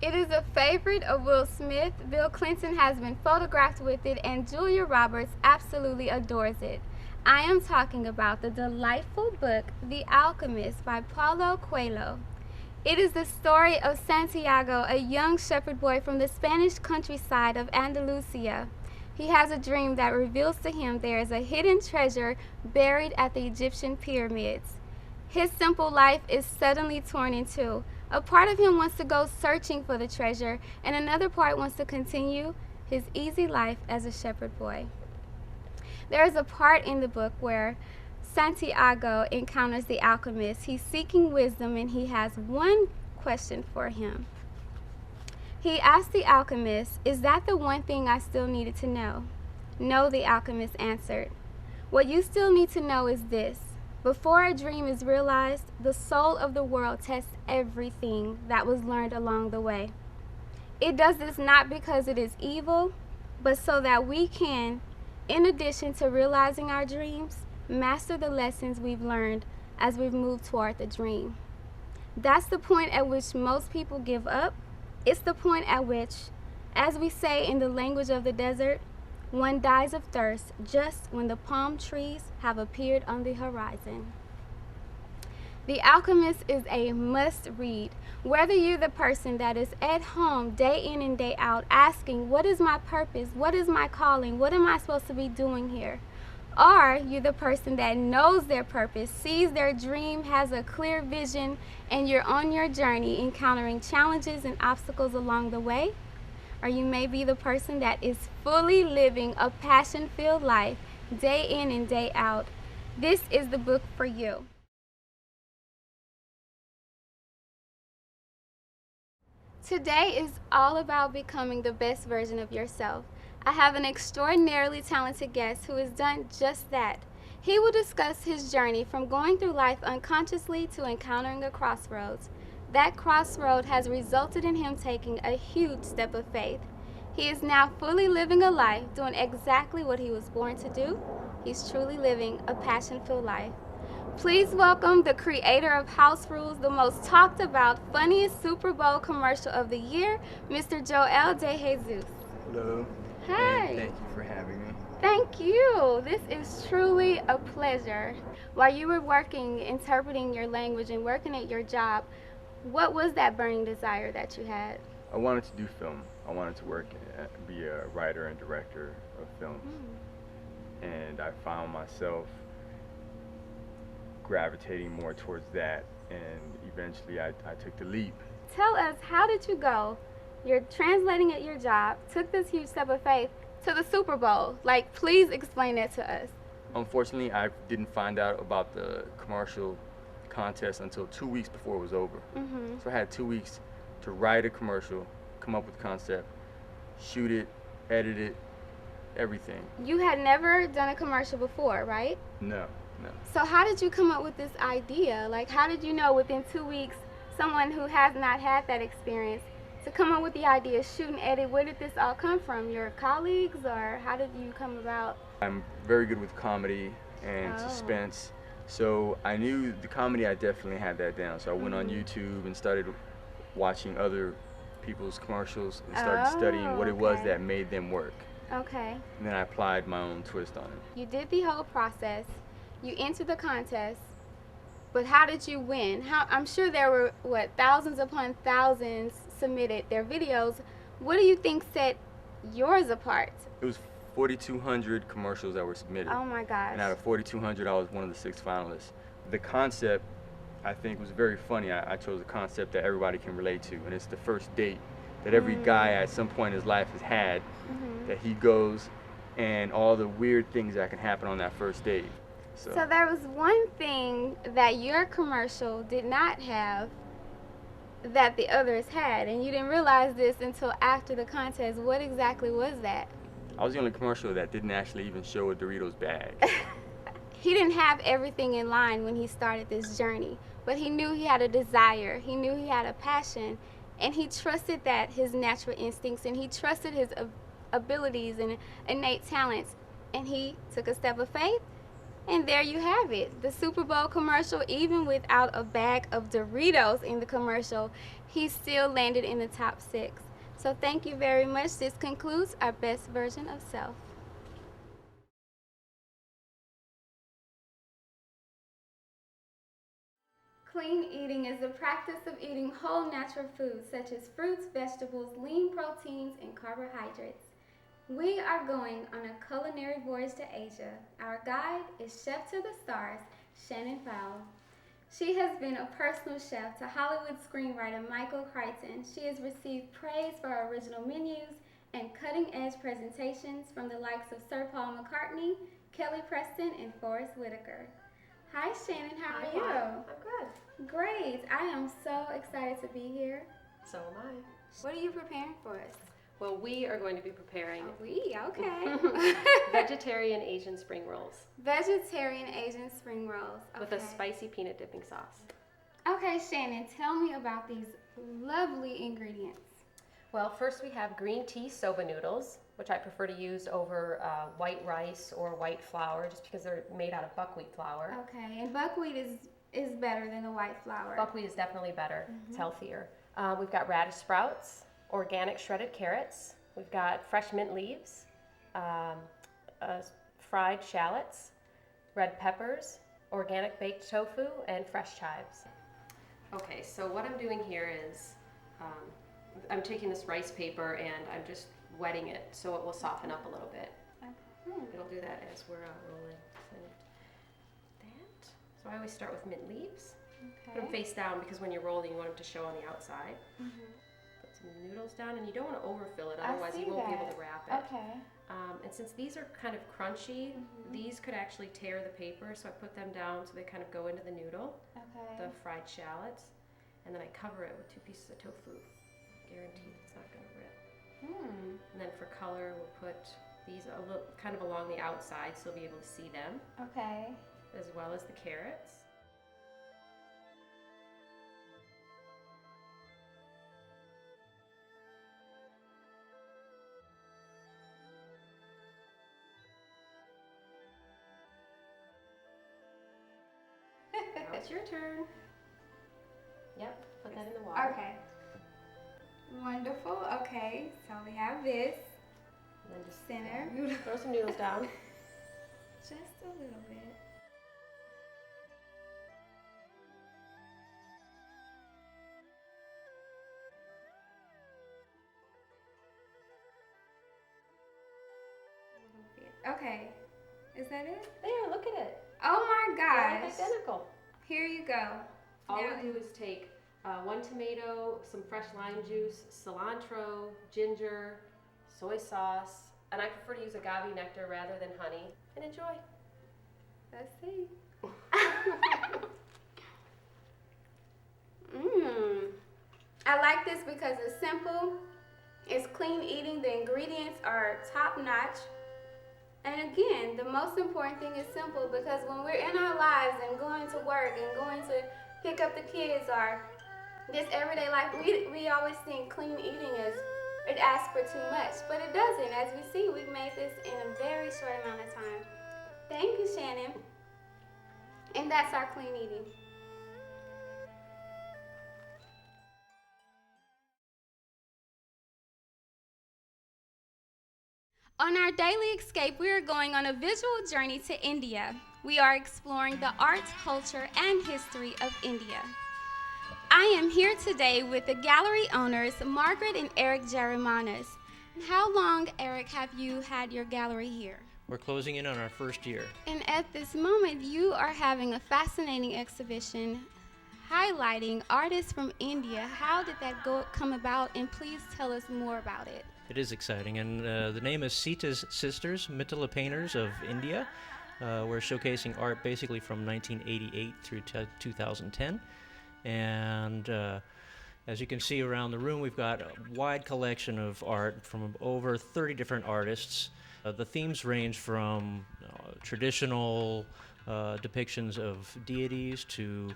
It is a favorite of Will Smith. Bill Clinton has been photographed with it, and Julia Roberts absolutely adores it. I am talking about the delightful book, The Alchemist by Paulo Coelho. It is the story of Santiago, a young shepherd boy from the Spanish countryside of Andalusia. He has a dream that reveals to him there is a hidden treasure buried at the Egyptian pyramids. His simple life is suddenly torn in two. A part of him wants to go searching for the treasure, and another part wants to continue his easy life as a shepherd boy. There is a part in the book where Santiago encounters the alchemist. He's seeking wisdom, and he has one question for him. He asks the alchemist, "Is that the one thing I still needed to know?" "No," the alchemist answered. "What you still need to know is this. Before a dream is realized, the soul of the world tests everything that was learned along the way. It does this not because it is evil, but so that we can, in addition to realizing our dreams, master the lessons we've learned as we've moved toward the dream." That's the point at which most people give up. It's the point at which, as we say in the language of the desert, one dies of thirst just when the palm trees have appeared on the horizon. The Alchemist is a must-read. Whether you're the person that is at home day in and day out asking, what is my purpose? What is my calling? What am I supposed to be doing here? Or you're the person that knows their purpose, sees their dream, has a clear vision, and you're on your journey encountering challenges and obstacles along the way. Or you may be the person that is fully living a passion-filled life day in and day out. This is the book for you. Today is all about becoming the best version of yourself. I have an extraordinarily talented guest who has done just that. He will discuss his journey from going through life unconsciously to encountering a crossroads. That crossroad has resulted in him taking a huge step of faith. He is now fully living a life doing exactly what he was born to do. He's truly living a passion-filled life. Please welcome the creator of House Rules, the most talked about, funniest Super Bowl commercial of the year, Mr. Joel De Jesus. Hello. Hi. And thank you for having me. Thank you. This is truly a pleasure. While you were working, interpreting your language and working at your job, what was that burning desire that you had? I wanted to do film. I wanted to be a writer and director of films. And I found myself gravitating more towards that, and eventually I took the leap. Tell us, how did you go? You're translating at your job, took this huge step of faith to the Super Bowl. Like, please explain that to us. Unfortunately, I didn't find out about the commercial contest until 2 weeks before it was over. So I had 2 weeks to write a commercial, come up with the concept, shoot it, edit it, everything. You had never done a commercial before, right? No. So how did you come up with this idea? Like, how did you know within 2 weeks, someone who has not had that experience, to come up with the idea, shoot and edit? Where did this all come from? Your colleagues, or how did you come about? I'm very good with comedy and suspense. So I knew the comedy, I definitely had that down. So I went on YouTube and started watching other people's commercials and started studying what it was that made them work. Okay. And then I applied my own twist on it. You did the whole process. You entered the contest. But how did you win? I'm sure there were, thousands upon thousands submitted their videos. What do you think set yours apart? It was 4,200 commercials that were submitted. Oh my gosh. And out of 4,200, I was one of the 6 finalists. The concept, I think, was very funny. I chose a concept that everybody can relate to, and it's the first date that every guy at some point in his life has had, that he goes, and all the weird things that can happen on that first date. So there was one thing that your commercial did not have that the others had, and you didn't realize this until after the contest. What exactly was that? I was the only commercial that didn't actually even show a Doritos bag. He didn't have everything in line when he started this journey, but he knew he had a desire, he knew he had a passion, and he trusted that his natural instincts, and he trusted his abilities and innate talents, and he took a step of faith And there you have it. The Super Bowl commercial, even without a bag of Doritos in the commercial, he still landed in the top 6. So thank you very much. This concludes our best version of self. Clean eating is the practice of eating whole natural foods such as fruits, vegetables, lean proteins, and carbohydrates. We are going on a culinary voyage to Asia. Our guide is Chef to the Stars, Shannon Fowle. She has been a personal chef to Hollywood screenwriter Michael Crichton. She has received praise for her original menus and cutting-edge presentations from the likes of Sir Paul McCartney, Kelly Preston, and Forrest Whitaker. Hi Shannon, how are you? I'm good. Great. I am so excited to be here. So am I. What are you preparing for us? Well, we are going to be preparing Okay. vegetarian Asian spring rolls Vegetarian Asian spring rolls. Okay. with a spicy peanut dipping sauce. Okay, Shannon, tell me about these lovely ingredients. Well, first we have green tea soba noodles, which I prefer to use over white rice or white flour, just because they're made out of buckwheat flour. Okay, and buckwheat is better than the white flour. Buckwheat is definitely better. It's healthier. We've got radish sprouts, organic shredded carrots. We've got fresh mint leaves, fried shallots, red peppers, organic baked tofu, and fresh chives. Okay, so what I'm doing here is I'm taking this rice paper and I'm just wetting it so it will soften up a little bit. Okay. It'll do that as we're rolling. That. So I always start with mint leaves. Put them face down because when you're rolling, you want them to show on the outside. Put some noodles down, and you don't want to overfill it, otherwise you won't be able to wrap it. Okay. And since these are kind of crunchy, these could actually tear the paper, so I put them down so they kind of go into the noodle, the fried shallots, and then I cover it with 2 pieces of tofu. Guaranteed it's not going to rip. And then for color, we'll put these a little kind of along the outside so you'll be able to see them, Okay. as well as the carrots. Now it's your turn. Yep, put that in the water. Okay. Wonderful. Okay, so we have this And then just center. throw some noodles down. Just a little bit. Okay. Is that it? There, look at it. Oh my They're gosh. identical. Here you go. All Now- we do is take 1 tomato, some fresh lime juice, cilantro, ginger, soy sauce, and I prefer to use agave nectar rather than honey, and enjoy. Let's see. I like this because it's simple, it's clean eating, the ingredients are top notch. And again, the most important thing is simple, because when we're in our lives and going to work and going to pick up the kids or this everyday life, we always think clean eating is, it asks for too much, but it doesn't. As we see, we've made this in a very short amount of time. Thank you, Shannon. And that's our clean eating. On our daily escape, we are going on a visual journey to India. We are exploring the arts, culture, and history of India. I am here today with the gallery owners, Margaret and Eric Jereminas. How long, Eric, have you had your gallery here? We're closing in on our first year. And at this moment, you are having a fascinating exhibition highlighting artists from India. How did that come about? And please tell us more about it. It is exciting, and the name is Sita's Sisters, Mithila Painters of India. We're showcasing art basically from 1988 through 2010. And as you can see around the room, we've got a wide collection of art from over 30 different artists. The themes range from traditional depictions of deities to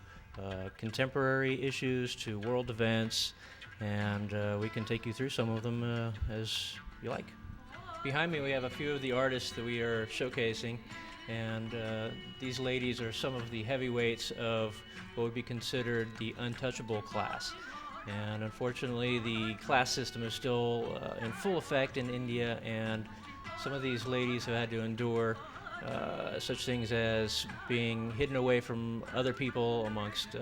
contemporary issues to world events, and we can take you through some of them as you like. Behind me we have a few of the artists that we are showcasing, And these ladies are some of the heavyweights of what would be considered the untouchable class. And unfortunately, the class system is still in full effect in India, and some of these ladies have had to endure such things as being hidden away from other people amongst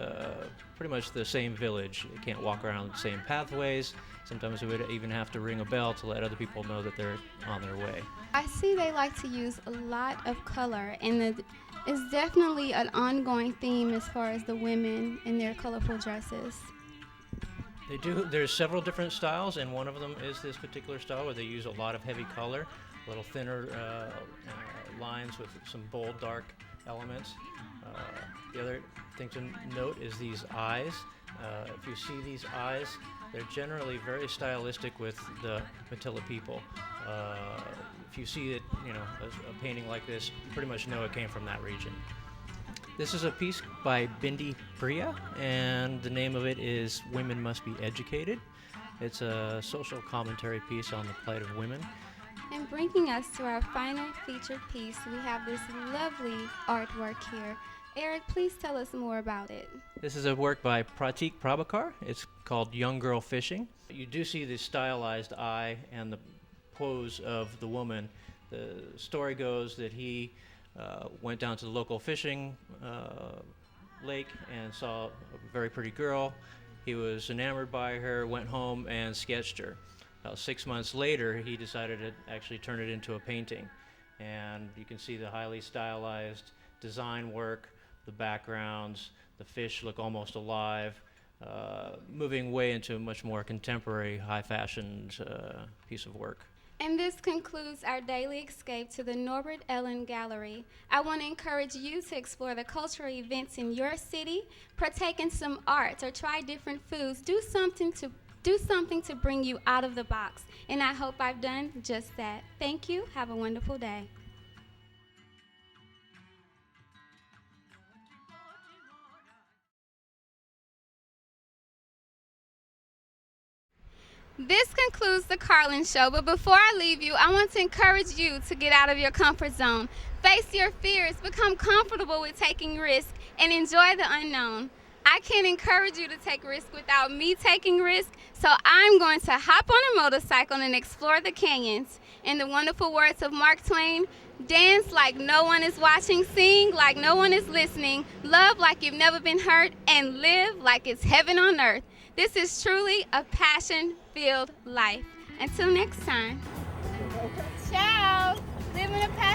pretty much the same village. They can't walk around the same pathways. Sometimes they would even have to ring a bell to let other people know that they're on their way. I see they like to use a lot of color, and it's definitely an ongoing theme as far as the women in their colorful dresses. They do. There's several different styles, and one of them is this particular style where they use a lot of heavy color, a little thinner lines with some bold, dark elements. The other thing to note is these eyes. If you see these eyes, they're generally very stylistic with the Matilla people. If you see it, a painting like this, you pretty much know it came from that region. This is a piece by Bindi Priya, and the name of it is Women Must Be Educated. It's a social commentary piece on the plight of women. And bringing us to our final featured piece, we have this lovely artwork here. Eric, please tell us more about it. This is a work by Pratik Prabhakar. It's called Young Girl Fishing. You do see the stylized eye and the pose of the woman. The story goes that he went down to the local fishing lake and saw a very pretty girl. He was enamored by her, went home and sketched her. About 6 months later, he decided to actually turn it into a painting. And you can see the highly stylized design work, the backgrounds, the fish look almost alive, moving way into a much more contemporary, high-fashioned piece of work. And this concludes our daily escape to the Norbert Ellen Gallery. I want to encourage you to explore the cultural events in your city, partake in some arts, or try different foods. Do something to bring you out of the box. And I hope I've done just that. Thank you. Have a wonderful day. This concludes the Carlon Show, but before I leave you, I want to encourage you to get out of your comfort zone. Face your fears, become comfortable with taking risks, and enjoy the unknown. I can't encourage you to take risks without me taking risks, so I'm going to hop on a motorcycle and explore the canyons. In the wonderful words of Mark Twain, dance like no one is watching, sing like no one is listening, love like you've never been hurt, and live like it's heaven on earth. This is truly a passion-filled life. Until next time. Ciao. Live in a passion.